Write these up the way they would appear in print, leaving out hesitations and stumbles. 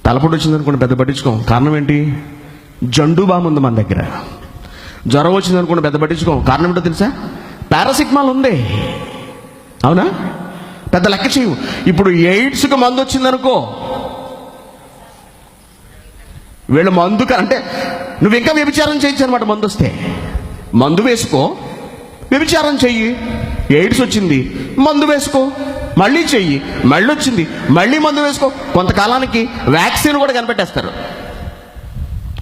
తలపోటు వచ్చిందనుకోండి పెద్ద పట్టించుకోం. కారణం ఏంటి? జండు బామ్ ఉంది మన దగ్గర. జ్వరం వచ్చిందనుకోండి పెద్ద పట్టించుకోం. కారణం ఏంటో తెలుసా? పారాసిటమాల్ ఉంది. అవునా? పెద్ద లెక్క చేయవు. ఇప్పుడు ఎయిడ్స్కి మందు వచ్చిందనుకో, వీళ్ళు మందు అంటే నువ్వు ఇంకా వ్యభిచారం చేయొచ్చు అనమాట. మందు వస్తే మందు వేసుకో, వ్యభిచారం చెయ్యి. ఎయిడ్స్ వచ్చింది, మందు వేసుకో, మళ్ళీ చెయ్యి, మళ్ళీ వచ్చింది, మళ్ళీ మందు వేసుకో. కొంతకాలానికి వ్యాక్సిన్ కూడా కనిపెట్టేస్తారు.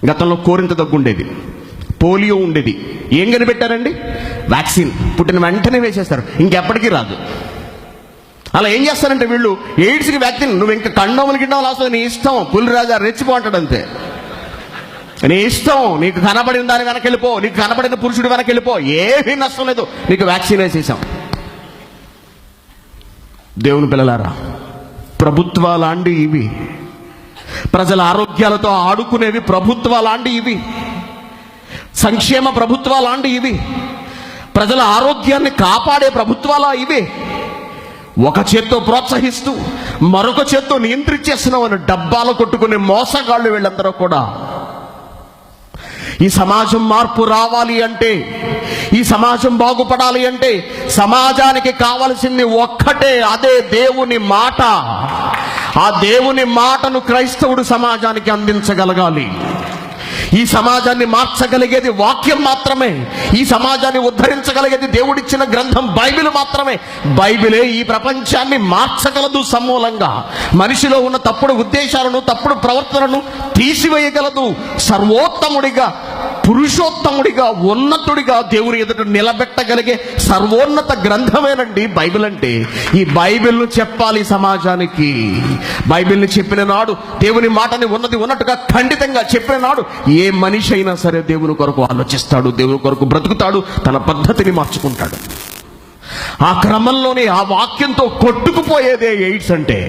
గతంలో కోరింత దగ్గు ఉండేది, పోలియో ఉండేది. ఏం కనిపెట్టారండి? వ్యాక్సిన్. పుట్టిన వెంటనే వేసేస్తారు, ఇంకెప్పటికీ రాదు. అలా ఏం చేస్తారంటే వీళ్ళు ఎయిడ్స్కి వ్యాక్సిన్. నువ్వు ఇంకా కండోములు గిండోములు అవసరం, నీ ఇష్టం, పులిరాజా రెచ్చిపోంటాడు అంతే. నీ ఇష్టం, నీకు కనబడిన దాని వెనక వెళ్ళిపో, నీకు కనబడిన పురుషుడి వెనక వెళ్ళిపో, ఏమీ నష్టం లేదు, నీకు వ్యాక్సిన్ వేసేసాం. దేవుని పిల్లలారా, ప్రభుత్వాలాంటి ఇవి, ప్రజల ఆరోగ్యాలతో ఆడుకునేవి ప్రభుత్వాలాంటి ఇవి, సంక్షేమ ప్రభుత్వాలాంటి ఇవి, ప్రజల ఆరోగ్యాన్ని కాపాడే ప్రభుత్వాలా ఇవి. ఒక చేత్తో ప్రోత్సహిస్తూ మరొక చేత్తో నియంత్రించేస్తున్నామని డబ్బాలు కొట్టుకునే మోసగాళ్ళు వీళ్ళందరూ కూడా. ఈ సమాజం మార్పు రావాలి అంటే, ఈ సమాజం బాగుపడాలి అంటే సమాజానికి కావలసింది ఒక్కటే, అదే దేవుని మాట. ఆ దేవుని మాటను క్రైస్తవుడు సమాజానికి అందించగలగాలి. ఈ సమాజాన్ని మార్చగలిగేది వాక్యం మాత్రమే. ఈ సమాజాన్ని ఉద్ధరించగలిగేది దేవుడిచ్చిన గ్రంథం బైబిల్ మాత్రమే. బైబిలే ఈ ప్రపంచాన్ని మార్చగలదు సమూలంగా. మనిషిలో ఉన్న తప్పుడు ఉద్దేశాలను, తప్పుడు ప్రవర్తనను తీసివేయగలదు. సర్వోత్తముడిగా, పురుషోత్తముడిగా, ఉన్నతుడిగా దేవుని ఎదుట నిలబెట్టగలిగే సర్వోన్నత గ్రంథమేనండి బైబిల్ అంటే. ఈ బైబిల్ను చెప్పాలి సమాజానికి. బైబిల్ని చెప్పిన నాడు, దేవుని మాటని ఉన్నది ఉన్నట్టుగా ఖండితంగా చెప్పిన నాడు, ఏ మనిషి అయినా సరే దేవుని కొరకు ఆలోచిస్తాడు, దేవుని కొరకు బ్రతుకుతాడు, తన పద్ధతిని మార్చుకుంటాడు. ఆ క్రమంలోనే ఆ వాక్యంతో కొట్టుకుపోయేదే ఎయిడ్స్ అంటే.